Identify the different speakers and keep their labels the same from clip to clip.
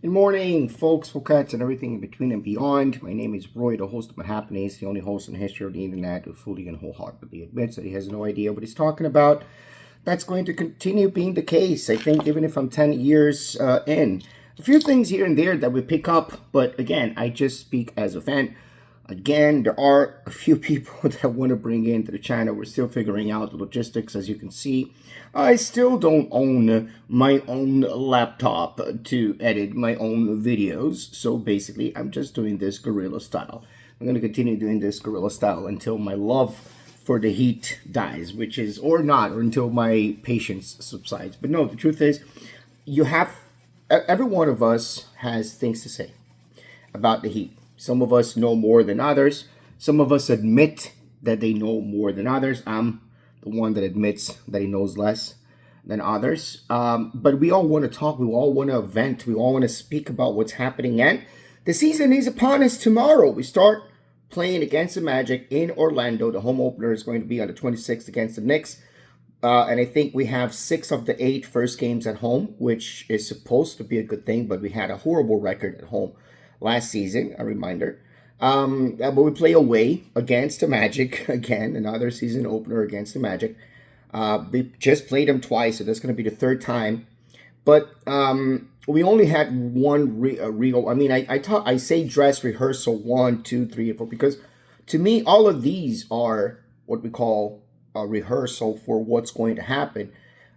Speaker 1: Good morning, folks, cats, and everything in between and beyond. My name is Roy, the host of Happiness, the only host in the history of the internet who fully and wholeheartedly admits that he has no idea what he's talking about. That's going to continue being the case, I think, even if I'm 10 years in. A few things here and there that we pick up, but again, I just speak as a fan. Again, there are a few people that want to bring into the channel. We're still figuring out the logistics, as you can see. I still don't own my own laptop to edit my own videos. So basically, I'm just doing this guerrilla style. I'm going to continue doing this guerrilla style until my love for the heat dies, which is, or not, or until my patience subsides. But no, the truth is, every one of us has things to say about the heat. Some of us know more than others. Some of us admit that they know more than others. I'm the one that admits that he knows less than others. But we all want to talk. We all want to vent. We all want to speak about what's happening. And the season is upon us tomorrow. We start playing against the Magic in Orlando. The home opener is going to be on the 26th against the Knicks. And I think we have 6 of the 8 first games at home, which is supposed to be a good thing. But we had a horrible record at home last season, a reminder. But we play away against the Magic again, another season opener against the Magic. We just played them twice, so that's going to be the third time. But we only had one real. I mean, I say dress rehearsal 1, 2, 3, and 4 because to me all of these are what we call a rehearsal for what's going to happen.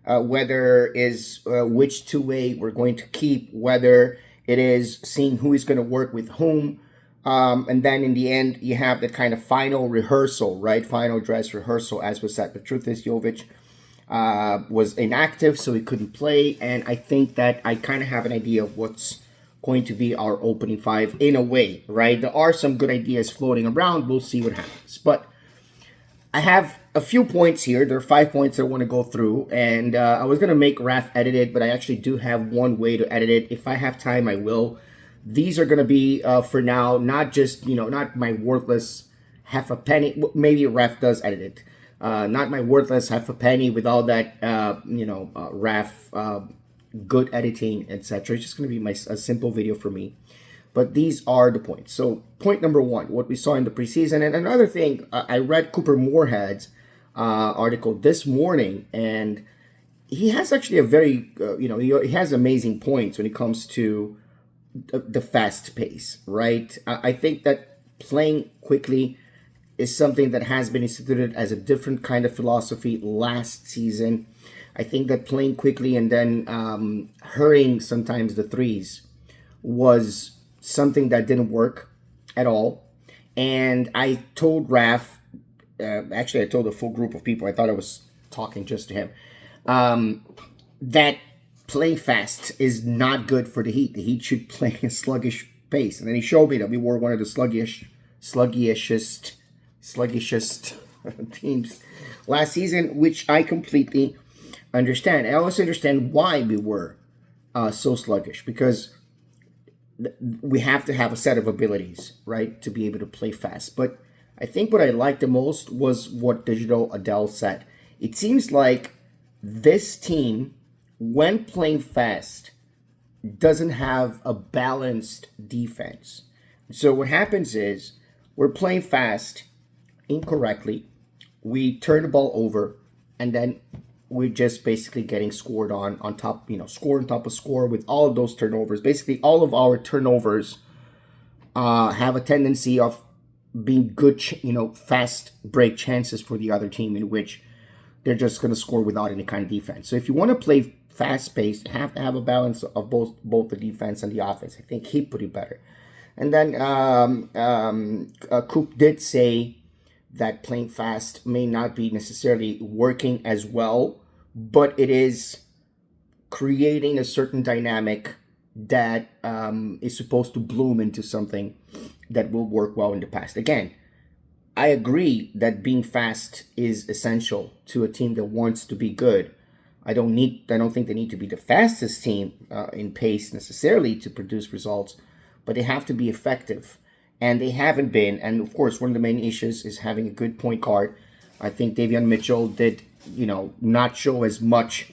Speaker 1: Whether is which two-way we're going to keep, whether it is seeing who is going to work with whom. And then in the end, you have that kind of final rehearsal, right? Final dress rehearsal, as was said. The truth is, Jovic was inactive, so he couldn't play. And I think that I kind of have an idea of what's going to be our opening 5 in a way, right? There are some good ideas floating around. We'll see what happens. But I have a few points here. There are 5 points I want to go through. And I was going to make Raf edit it, but I actually do have one way to edit it. If I have time, I will. These are going to be, for now, not just, not my worthless half a penny. Maybe Raf does edit it. Not my worthless half a penny with all that, Raf, good editing, etc. It's just going to be a simple video for me. But these are the points. So point number 1, what we saw in the preseason. And another thing, I read Cooper Moorhead's article this morning, and he has actually a very, he has amazing points when it comes to the fast pace, right? I think that playing quickly is something that has been instituted as a different kind of philosophy last season. I think that playing quickly and then hurrying sometimes the threes was something that didn't work at all. And I told Raf, actually I told a full group of people, I thought I was talking just to him, that playing fast is not good for the Heat. The Heat should play a sluggish pace. And then he showed me that we were one of the sluggishest teams last season, which I completely understand. I also understand why we were so sluggish, because we have to have a set of abilities, right, to be able to play fast. But I think what I liked the most was what Digital Adele said. It seems like this team, when playing fast, doesn't have a balanced defense. So what happens is we're playing fast incorrectly. We turn the ball over, and then we're just basically getting scored on top, score on top of score with all of those turnovers. Basically, all of our turnovers have a tendency of being good, fast break chances for the other team, in which they're just going to score without any kind of defense. So if you want to play fast-paced, you have to have a balance of both the defense and the offense. I think he put it better. And then Coop did say that playing fast may not be necessarily working as well, but it is creating a certain dynamic that is supposed to bloom into something that will work well in the past. Again, I agree that being fast is essential to a team that wants to be good. I don't think they need to be the fastest team in pace necessarily to produce results, but they have to be effective. And they haven't been. And of course, one of the main issues is having a good point guard. I think Davion Mitchell did, not show as much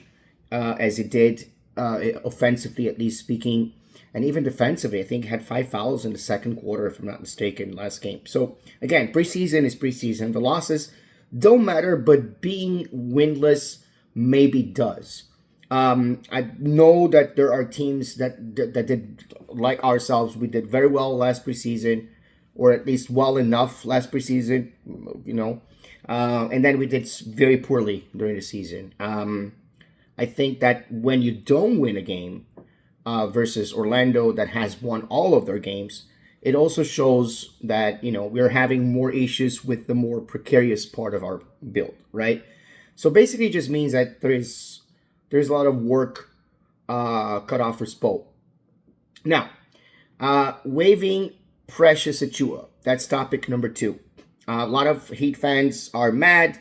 Speaker 1: as he did offensively at least speaking, and even defensively. I think he had 5 fouls in the second quarter, if I'm not mistaken, last game. So again, preseason is preseason. The losses don't matter, but being winless maybe does. I know that there are teams that did, like ourselves. We did very well last preseason, or at least well enough last preseason, and then we did very poorly during the season. I think that when you don't win a game versus Orlando that has won all of their games, it also shows that we're having more issues with the more precarious part of our build, right? So basically, it just means that there's a lot of work cut off for Spo. Now, waiving Precious Achua. That's topic number 2. A lot of Heat fans are mad.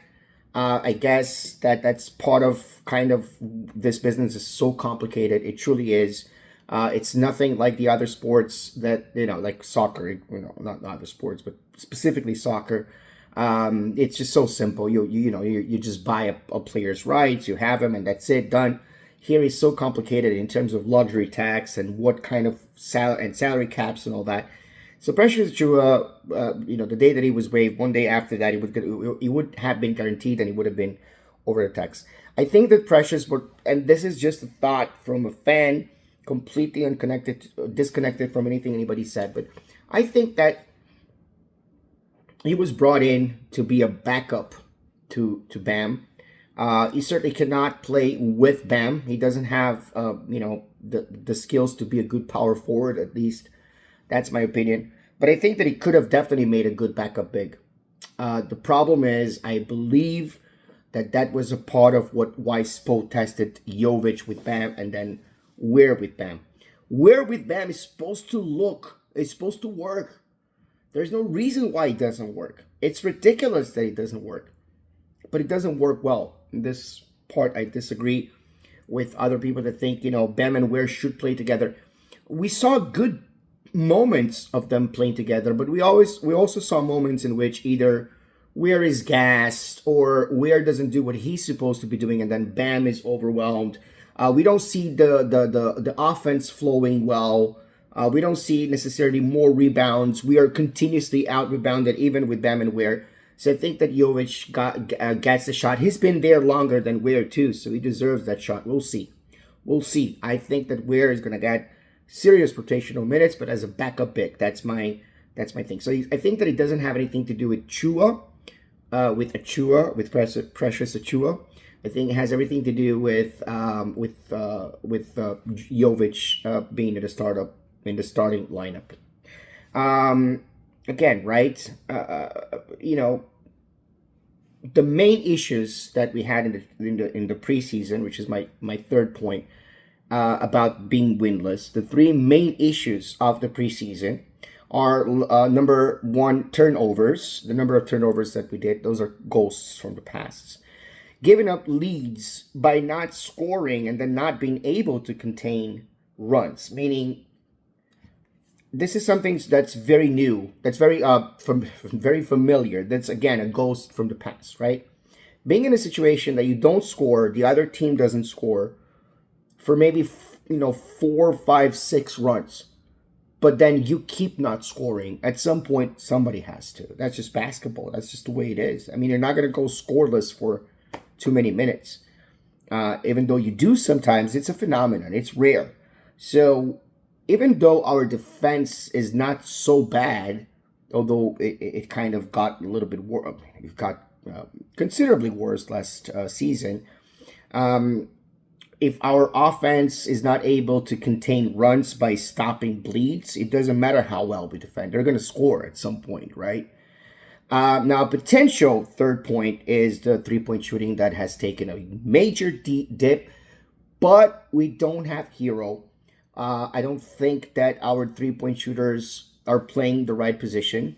Speaker 1: I guess that's part of kind of this business is so complicated. It truly is. It's nothing like the other sports that, like soccer, not other sports, but specifically soccer. It's just so simple. You just buy a player's rights, you have him, and that's it, done. Here is so complicated in terms of luxury tax and what kind of salary caps and all that. So Precious Achua, the day that he was waived, one day after that, he would have been guaranteed and he would have been over the tax. I think that Precious and this is just a thought from a fan, completely disconnected from anything anybody said, but I think that he was brought in to be a backup to Bam. He certainly cannot play with Bam. He doesn't have the skills to be a good power forward, at least. That's my opinion. But I think that he could have definitely made a good backup big. The problem is, I believe that was a part of why Spo tested Jovic with Bam and then Ware with Bam. Ware with Bam is supposed to work. There's no reason why it doesn't work. It's ridiculous that it doesn't work. But it doesn't work well. In this part, I disagree with other people that think, Bam and Ware should play together. We saw good moments of them playing together, but we also saw moments in which either Ware is gassed or Ware doesn't do what he's supposed to be doing, and then Bam is overwhelmed. We don't see the offense flowing well. We don't see necessarily more rebounds. We are continuously out rebounded even with Bam and Ware. So I think that Jovic gets the shot. He's been there longer than Ware too, so he deserves that shot. We'll see. I think that Ware is gonna get serious rotational minutes, but as a backup big, that's my thing. So I think that it doesn't have anything to do with with Precious Achua. I think it has everything to do with Jovic being in the starting lineup. Again, right? The main issues that we had in the preseason, which is my third point. About being winless. The 3 main issues of the preseason are number 1, turnovers. The number of turnovers that we did, those are ghosts from the past. Giving up leads by not scoring and then not being able to contain runs. Meaning, this is something that's very new. That's very very familiar. That's again a ghost from the past, right? Being in a situation that you don't score, the other team doesn't score, for maybe 4, 5, 6 runs, but then you keep not scoring. At some point, somebody has to. That's just basketball. That's just the way it is. I mean, you're not going to go scoreless for too many minutes. Even though you do sometimes, it's a phenomenon. It's rare. So even though our defense is not so bad, although it kind of got a little bit worse, it got considerably worse last season. If our offense is not able to contain runs by stopping bleeds, it doesn't matter how well we defend. They're going to score at some point, right? Now, potential third point is the three-point shooting that has taken a major dip, but we don't have Herro. I don't think that our three-point shooters are playing the right position,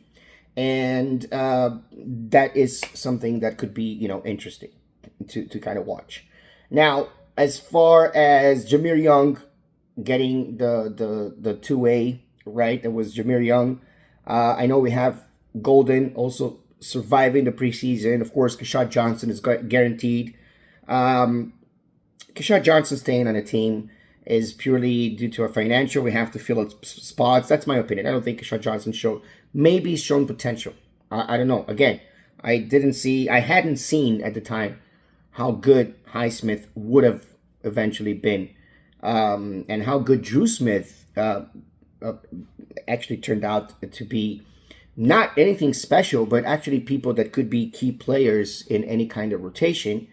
Speaker 1: and that is something that could be, interesting to kind of watch. Now, as far as Jahmir Young getting the 2A, right? That was Jahmir Young. I know we have Goldin also surviving the preseason. Of course, Keshad Johnson is guaranteed. Keshad Johnson staying on the team. is purely due to our financial. We have to fill its spots. That's my opinion. I don't think Keshad Johnson maybe shown potential. I don't know. Again, I hadn't seen at the time how good Highsmith would have eventually been, and how good Drew Smith actually turned out to be. Not anything special, but actually people that could be key players in any kind of rotation.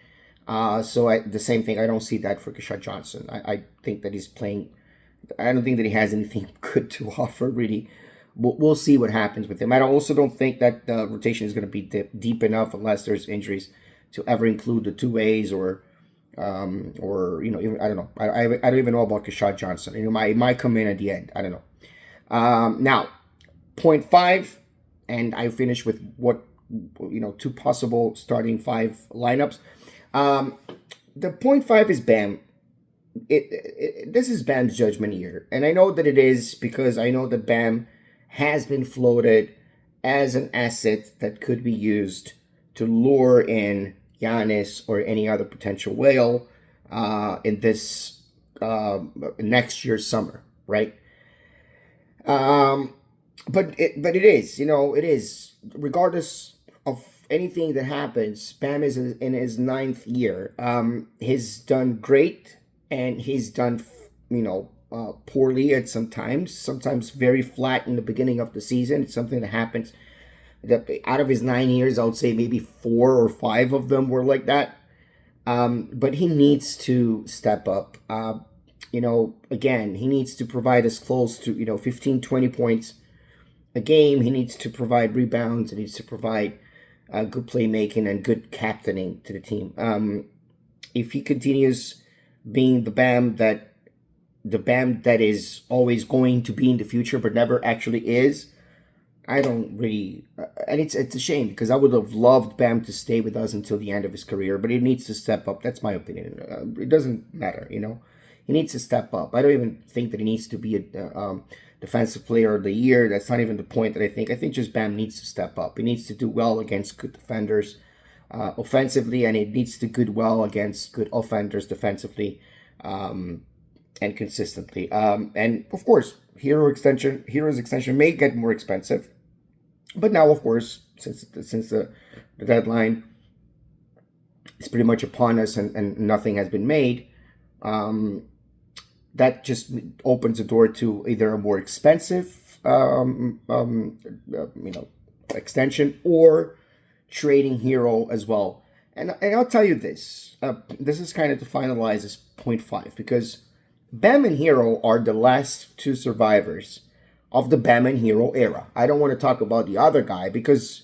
Speaker 1: The same thing, I don't see that for Keshad Johnson. I think that he's playing. I don't think that he has anything good to offer, really. We'll see what happens with him. I also don't think that the rotation is going to be deep enough unless there's injuries to ever include the two ways or even, I don't know. I don't even know about Keshad Johnson. It might come in at the end. I don't know. Now, 0.5. And I finish with two possible starting 5 lineups. The 0.5 is Bam. This is Bam's judgment year. And I know that it is because I know that Bam has been floated as an asset that could be used to lure in Giannis or any other potential whale in this next year's summer, right? But it is, it is, regardless of anything that happens, Bam is in his 9th year. He's done great, and he's done, poorly at sometimes very flat in the beginning of the season. It's something that happens. That out of his 9 years, I would say maybe 4 or 5 of them were like that. But he needs to step up. Again, he needs to provide us close to, 15, 20 points a game. He needs to provide rebounds. He needs to provide good playmaking and good captaining to the team. If he continues being the Bam that is always going to be in the future but never actually is, I don't really, and it's a shame because I would have loved Bam to stay with us until the end of his career, but he needs to step up. That's my opinion. It doesn't matter, He needs to step up. I don't even think that he needs to be a defensive player of the year. That's not even the point that I think. I think just Bam needs to step up. He needs to do well against good defenders offensively, and he needs to do well against good offenders defensively and consistently. And of course, Herro's extension may get more expensive, but now, of course, since the deadline is pretty much upon us and nothing has been made, that just opens the door to either a more expensive, extension or trading Herro as well. And I'll tell you this. This is kind of to finalize this 0.5 because Bam and Herro are the last 2 survivors of the Bam and Herro era. I don't want to talk about the other guy because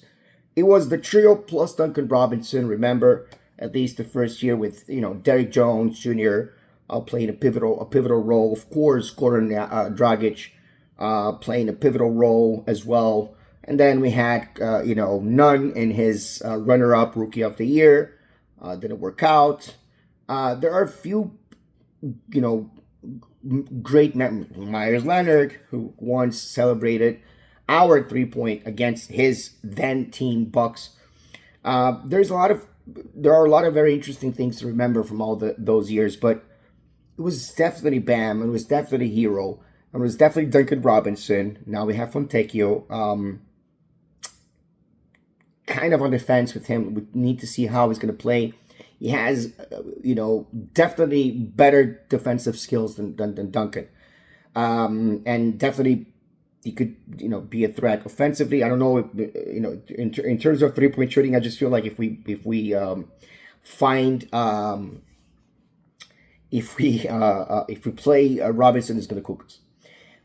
Speaker 1: it was the trio plus Duncan Robinson. Remember, at least the first year with Derrick Jones Jr. Playing a pivotal role. Of course, Goran Dragic playing a pivotal role as well. And then we had, Nunn in his runner-up Rookie of the Year. Didn't work out. There are a few, great Myers Leonard, who once celebrated our 3-point against his then team Bucks. There are a lot of very interesting things to remember from all those years, but it was definitely Bam, it was definitely Herro, and it was definitely Duncan Robinson. Now we have Fontecchio. Kind of on the fence with him. We need to see how he's going to play. He has, definitely better defensive skills than Duncan. And definitely he could, be a threat offensively. I don't know if, in terms of 3-point shooting, I just feel like if we play Robinson, is going to cook us.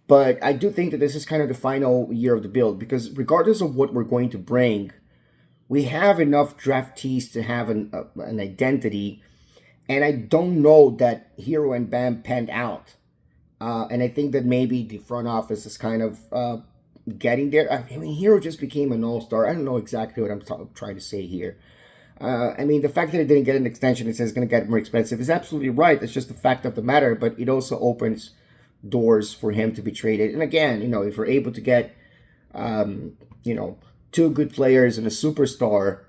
Speaker 1: But I do think that this is kind of the final year of the build because regardless of what we're going to bring, we have enough draftees to have an identity, and I don't know that Herro and Bam panned out. And I think that maybe the front office is kind of getting there. I mean, Herro just became an all-star. I don't know exactly what I'm trying to say here. The fact that he didn't get an extension and says it's going to get more expensive is absolutely right. It's just the fact of the matter, but it also opens doors for him to be traded. And again, if we're able to get, 2 good players and a superstar,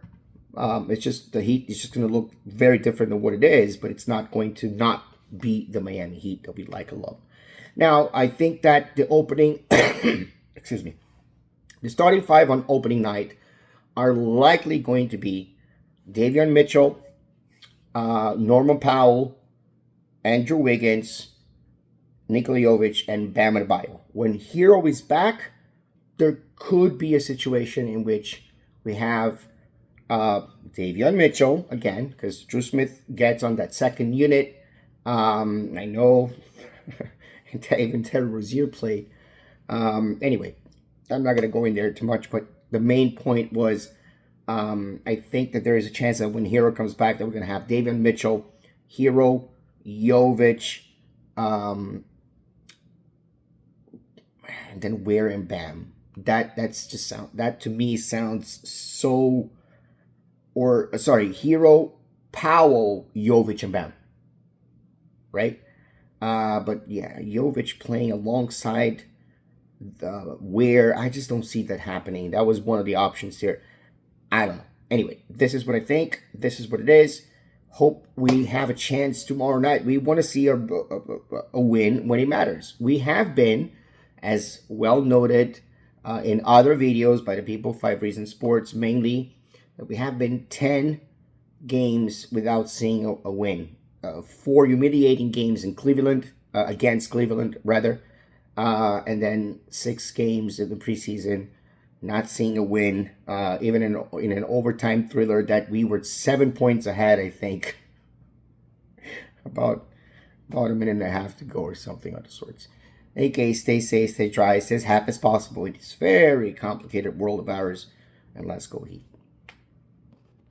Speaker 1: it's just the Heat is just going to look very different than what it is, but it's not going to not beat the Miami Heat that we like and love. Now, I think that the opening, excuse me, the starting five on opening night are likely going to be Davion Mitchell, Norman Powell, Andrew Wiggins, Nikola Jovic, and Bam Adebayo. When Herro is back, there could be a situation in which we have Davion Mitchell again, because Drew Smith gets on that second unit. I know even Terry Rozier played. Anyway, I'm not going to go in there too much, but the main point was I think that there is a chance that when Herro comes back that we're going to have Davion Mitchell, Herro, Jovic, and then Ware and Bam. That's just that to me sounds so, or sorry, Herro, Powell, Jovic, and Bam. Right? But yeah, Jovic playing alongside the Ware, I just don't see that happening. That was one of the options here. I don't know. Anyway, this is what I think. This is what it is. Hope we have a chance tomorrow night. We want to see a win when it matters. We have been, as well noted in other videos by the people, 5 Reasons Sports mainly, we have been 10 games without seeing a win. 4 humiliating games in Cleveland, against Cleveland, rather. And then 6 games in the preseason, not seeing a win, even in an overtime thriller that we were 7 points ahead, I think. about a minute and a half to go or something of the sorts. Okay, stay safe, stay dry, stay as happy as possible in this very complicated world of ours, and let's go Heat.